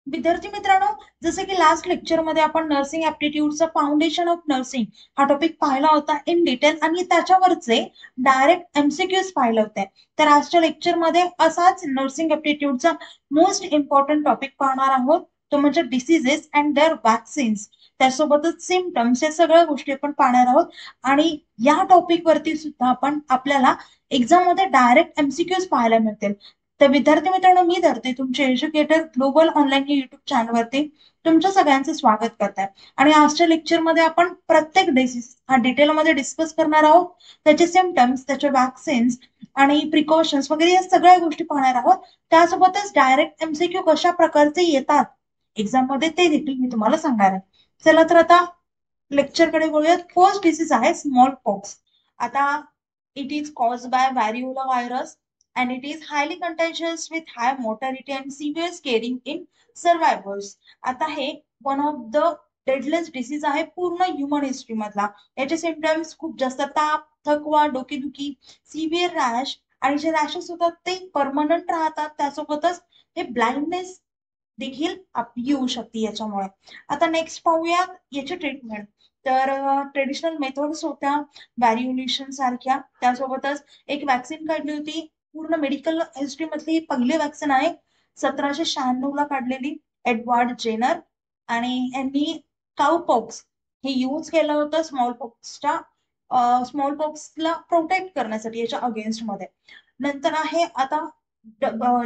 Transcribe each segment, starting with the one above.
विद्यार्थी मित्रांनो, जसे की लास्ट लेक्चरमध्ये आपण नर्सिंग ऍप्टिट्यूडचा फाउंडेशन ऑफ नर्सिंग हा टॉपिक पाहिला होता इन डिटेल आणि त्याच्यावरचे डायरेक्ट एमसीक्यूज पाहिले होते. तर आजच्या लेक्चरमध्ये असाच नर्सिंग ऍप्टिट्यूडचा मोस्ट इम्पॉर्टंट टॉपिक पाहणार आहोत, तो म्हणजे डिसीजेस अँड देअर वॅक्सिन्स. त्यासोबतच सिम्पटम्स या सगळ्या गोष्टी आपण पाहणार आहोत. आणि या टॉपिक वरती सुद्धा आपण आपल्याला एक्झाम मध्ये डायरेक्ट एमसीक्यूज पाहायला मिळतील. तर विद्यार्थी मित्रांनो, मी धरते तुमचे एज्युकेटर ग्लोबल ऑनलाईन युट्यूब चॅनलवरती तुमच्या सगळ्यांचं स्वागत करताय. आणि आजच्या लेक्चरमध्ये आपण प्रत्येक डिसीज हा डिटेलमध्ये डिस्कस करणार आहोत. त्याचे सिम्पटम्स, त्याचे वॅक्सिन्स आणि प्रिकॉशन्स वगैरे या सगळ्या गोष्टी पाहणार आहोत. त्यासोबतच डायरेक्ट एमसीक्यू कशा प्रकारचे येतात एक्झाम मध्ये ते देखील मी तुम्हाला सांगणार आहे. चला तर आता लेक्चरकडे बोलूयात. फर्स्ट डिसीज आहे स्मॉल पॉक्स. आता it is cause by variola virus and it is highly contagious with high mortality and severe scaring in survivors. आता हे वन ऑफ द डेडलेस्ट डिसीज आहे पूर्ण ह्युमन हिस्ट्री मधला. याचे सिम्पटम्स खूप जास्त ताप, थकवा, डोकेदुखी, सिव्हिअर रॅश आणि जे रॅशेस होतात ते परमनंट राहतात. त्यासोबतच हे ब्लाइंडनेस देखील येऊ शकते याच्यामुळे. आता नेक्स्ट पाहूया याची ट्रीटमेंट. तर ट्रेडिशनल मेथड्स होत्या व्हॅरिओलेशन सारख्या. त्यासोबतच एक वॅक्सिन काढली होती, पूर्ण मेडिकल हिस्ट्री मधली पहिली वॅक्सिन आहे, 1796 ला काढलेली, एडवर्ड जेनर. आणि यांनी काउपॉक्स हे यूज केलं होतं स्मॉल पॉक्सला प्रोटेक्ट करण्यासाठी याच्या अगेन्स्ट मध्ये. नंतर आहे आता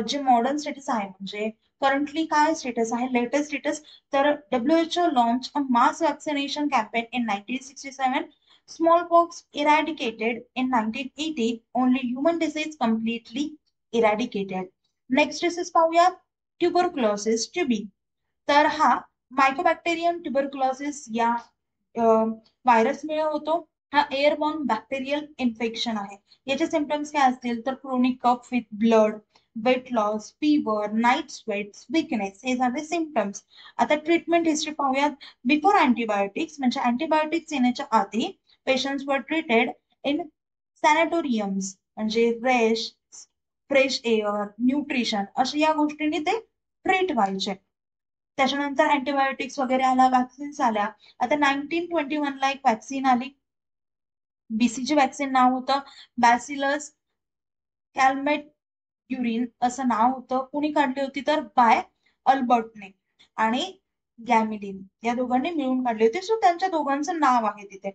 जे मॉडर्न स्टेटस आहे, म्हणजे करंटली काय स्टेटस आहे, लेटेस्ट स्टेटस. तर WHO launch a mass vaccination campaign in 1967. Smallpox eradicated in 1980. Only human disease completely eradicated. Next disease पाहूया, ट्युबरक्लोसिस, TB. तर हा मायकोबॅक्टेरियम ट्युबरक्लोसिस या व्हायरसमुळे होतो. हा एअरबॉर्न बॅक्टेरियल इन्फेक्शन आहे. याचे सिम्पटम्स काय असतील तर chronic cough with blood, weight loss, fever, night sweats, weakness, हे झाले सिम्पटम्स. आता ट्रीटमेंट हिस्ट्री पाहूयात. बिफोर अँटीबायोटिक्स म्हणजे अँटीबायोटिक्स येण्याच्या आधी पेशंट्स वर ट्रीटेड इन सॅनेटोरियम्स, म्हणजे फ्रेश एअर, न्यूट्रिशन अशा या गोष्टींनी ते ट्रीट व्हायचे. त्याच्यानंतर अँटीबायोटिक्स वगैरे आला, वॅक्सिन्स आल्या. आता 1921 ला एक वॅक्सिन आली, बीसीजी वॅक्सिन नाव होतं, बॅसिलस कॅलमेट असं नाव होतं. कुणी काढली होती तर बाय अल्बर्टने आणि गॅमिलिन या दोघांनी मिळून काढली होती. सो त्यांच्या दोघांचं नाव आहे तिथे.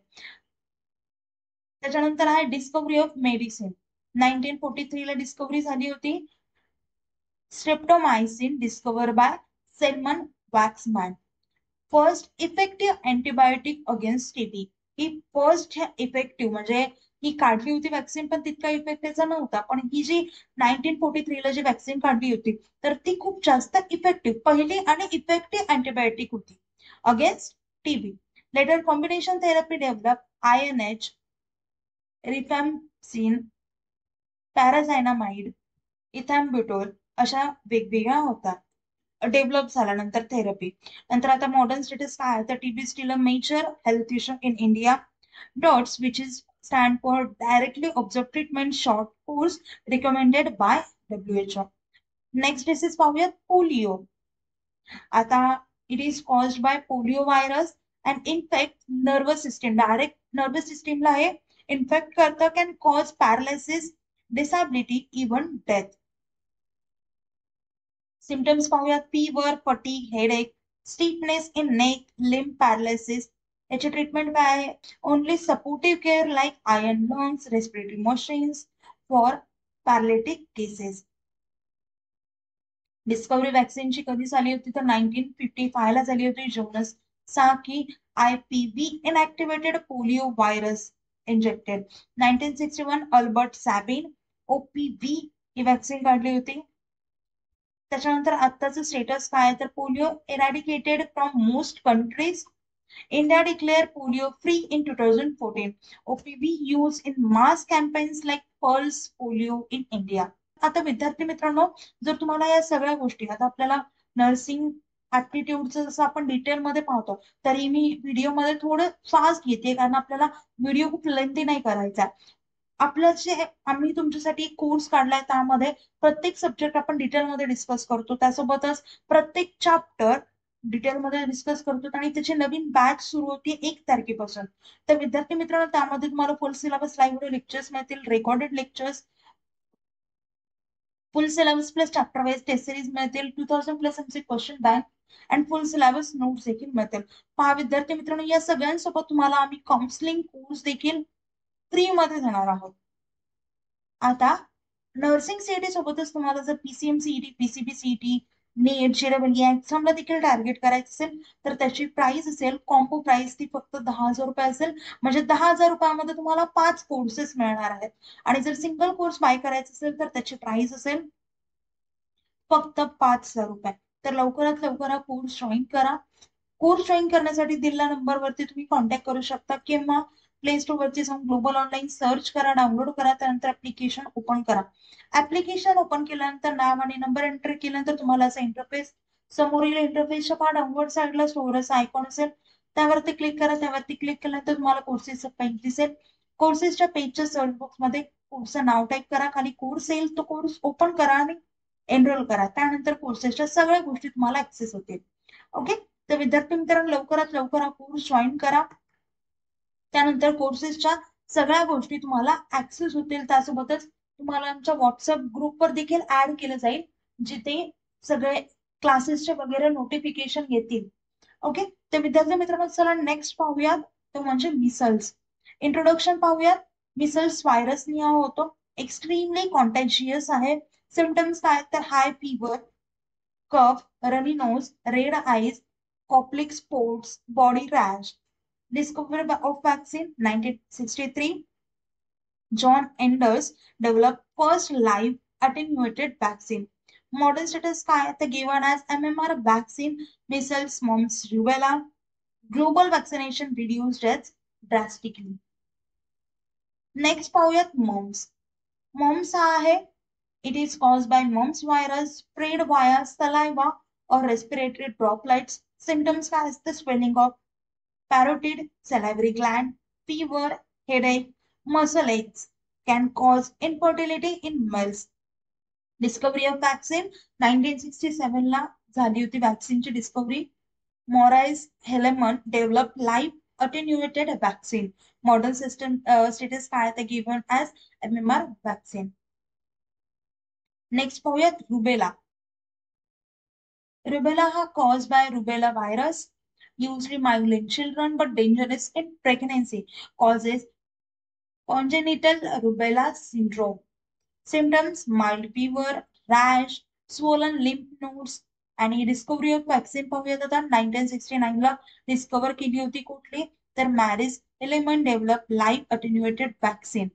त्याच्यानंतर आहे डिस्कव्हरी ऑफ मेडिसिन. 1943 ला डिस्कव्हरी झाली होती, streptomycin discover by Selman Waksman. First effective antibiotic against TB. ही फर्स्ट इफेक्टिव्ह म्हणजे ही काढली होती वॅक्सिन, पण तितका इफेक्ट त्याचा नव्हता. पण ही जी 1943 ला जी वॅक्सिन काढली होती तर ती खूप जास्त इफेक्टिव्ह, पहिली आणि इफेक्टिव्ह अँटीबायोटिक होती against TB. Later combination therapy develop, INH, rifampicin, pyrazinamide, ethambutol अशा वेगवेगळ्या होतात. डेव्हलप झाल्यानंतर थेरपी. नंतर आता मॉडर्न स्टेटस काय आहे तर TB still a major health issue in India. DOTS which is stand for directly observe treatment short course recommended by WHO. Next disease पाहूयात, पोलिओ. आता it is caused by polio virus and infect nervous system. Direct nervous सिस्टीमला हे infect करतं, can cause paralysis, disability, even death. Symptoms पाहूयात, fever, fatigue, headache, stiffness in neck, limb paralysis. याची treatment काय आहे, only supportive care like iron lungs, respiratory machines for paralytic cases. Discovery वॅक्सिनची कधी झाली होती तर 1955 ला झाली होती. Jonas Salk IPV inactivated polio virus injected. 1961 Albert Sabin OPV ही वॅक्सिन काढली होती. त्याच्यानंतर आत्ताचं स्टेटस काय तर polio eradicated from most countries. India declare polio free in 2014. OPV use in mass campaigns like pulse polio in India. आता विद्यार्थी मित्रांनो, जर तुम्हाला या सगळ्या गोष्टी, आता आपल्याला नर्सिंग ऍप्टिट्यूडचं जसं आपण डिटेलमध्ये पाहतो, तरी मी व्हिडिओमध्ये थोडं फास्ट घेते कारण आपल्याला व्हिडिओ खूप लेंथी नाही करायचा. आपलं जे आम्ही तुमच्यासाठी कोर्स काढलाय त्यामध्ये प्रत्येक सब्जेक्ट आपण डिटेलमध्ये डिस्कस करतो, त्यासोबतच प्रत्येक चॅप्टर डिटेलमध्ये डिस्कस करतो आणि त्याची नवीन बॅच सुरू होती 1 तारखेपासून. तर विद्यार्थी मित्रांनो, त्यामध्ये तुम्हाला फुल सिलेबस लाईव्ह लेक्चर्स मिळतील, recorded lectures, full syllabus plus chapter wise test series मिळतील, 2000 प्लस आमचे question bank and full syllabus notes देखील मिळतील. पहा विद्यार्थी मित्रांनो, या सगळ्यांसोबत तुम्हाला आम्ही काउन्सिलिंग कोर्स देखील फ्री मध्ये देणार आहोत. आता नर्सिंग सीईटी सोबतच तुम्हाला जर PCM CET, PCB CET, NET, JEE एक्झामला देखील टार्गेट करायचं असेल तर त्याची प्राइस असेल, कॉम्बो प्राइस ती फक्त 10,000 रुपये असेल. म्हणजे 10,000 रुपयामध्ये तुम्हाला 5 कोर्सेस मिळणार आहेत. आणि जर सिंगल कोर्स बाय करायचा असेल तर त्याची प्राइस असेल फक्त 5,000 रुपये. तर लवकरात लवकर हा कोर्स जॉईन करा. कोर्स जॉईन करण्यासाठी दिलेल्या नंबरवरती तुम्ही कॉन्टॅक्ट करू शकता किंवा प्ले स्टोर वरती जाऊन ग्लोबल ऑनलाईन सर्च करा, डाउनलोड करा, त्यानंतर ऍप्लिकेशन ओपन करा. ऍप्लिकेशन ओपन केल्यानंतर नाव आणि नंबर एंटर केल्यानंतर तुम्हाला असा इंटरफेस समोरील इंटरफेसच्या पहा डाऊनलोड साईडला स्टोअरचा आयकॉन असेल, त्यावरती क्लिक करा. त्यावरती क्लिक केल्यानंतर तुम्हाला कोर्सेसचं पेज दिसेल. कोर्सेसच्या पेजच्या सर्च बॉक्स मध्ये कोर्सचं नाव टाईप करा, खाली कोर्स येईल, तो कोर्स ओपन करा आणि एनरोल करा. त्यानंतर कोर्सेसच्या सगळ्या गोष्टी तुम्हाला ऍक्सेस होतील. ओके, तर विद्यार्थी मित्रांनो, लवकरात लवकर हा कोर्स जॉईन करा. त्यानंतर कोर्सेसच्या सगळ्या गोष्टी तुम्हाला ऍक्सेस होतील. त्यासोबतच तुम्हाला आमच्या व्हॉट्सअप ग्रुपवर देखील ऍड केलं जाईल, जिथे सगळे क्लासेसचे वगैरे नोटिफिकेशन येतील. ओके, तर विद्यार्थी मित्रांनो, चला नेक्स्ट पाहूयात, तो म्हणजे मिसल्स. इंट्रोडक्शन पाहूयात. मिसल्स व्हायरस हा होतो, एक्स्ट्रीमली कॉन्टॅजियस आहे. सिम्पटम्स काय तर high fever, cough, runny nose, red eyes, Koplik spots, body rash. Discovery of vaccine 1963. John Enders developed first live attenuated vaccine. Modern status काय तर given as MMR vaccine, measles, mumps, rubella. Global vaccination reduced deaths drastically. Next पाहूयात mumps. Mumps हा आहे, it is caused by mumps virus spread via saliva or respiratory droplets. Symptoms काय असतं swelling of parotid, salivary gland, fever, headache, muscle aches, can cause infertility in males. Discovery of vaccine 1967 ला झाली होती वॅक्सिनची discovery. Maurice Hilleman develop live attenuated vaccine. Modern system status काय ते given as MMR vaccine. Next पाहूयात rubella. Rubella are caused by rubella virus, usually mild in children but dangerous in pregnancy, causes congenital rubella syndrome. Symptoms mild fever, rash, swollen lymph nodes. आणि discovery of vaccine पाहूयात आता. 1969 ला discover केली होती कुठली तर Maurice Hilleman develop live attenuated vaccine.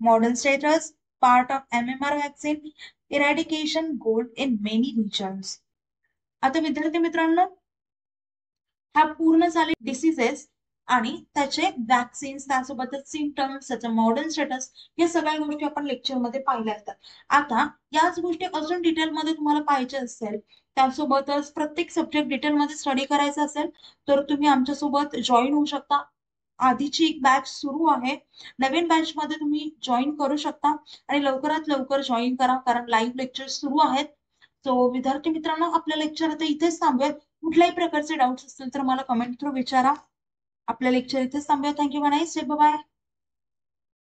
Modern status part of MMR vaccine, eradication goal in many regions. आता विद्यार्थी मित्रांनो, हा पूर्ण झाले डिसीजेस आणि त्याचे वॅक्सिन्स, त्यासोबतच सिम्पटम्स, त्याचं मॉडर्न स्टेटस, या सगळ्या गोष्टी आपण लेक्चरमध्ये पाहिल्या असतात. आता याच गोष्टी अजून डिटेलमध्ये तुम्हाला पाहिजे असेल, त्यासोबतच प्रत्येक सब्जेक्ट डिटेलमध्ये स्टडी करायचा असेल तर तुम्ही आमच्यासोबत जॉईन होऊ शकता. आधीची एक बॅच सुरू आहे, नवीन बॅच मध्ये तुम्ही जॉईन करू शकता आणि लवकरात लवकर जॉईन करा, कारण लाईव्ह लेक्चर सुरू आहेत. सो विद्यार्थी मित्रांनो, आपलं लेक्चर आता इथेच थांबूयात. कुठल्याही प्रकारचे डाऊट्स असतील तर मला कमेंट थ्रू विचारा. आपलं लेक्चर इथेच थांबूया. Thank you, bye.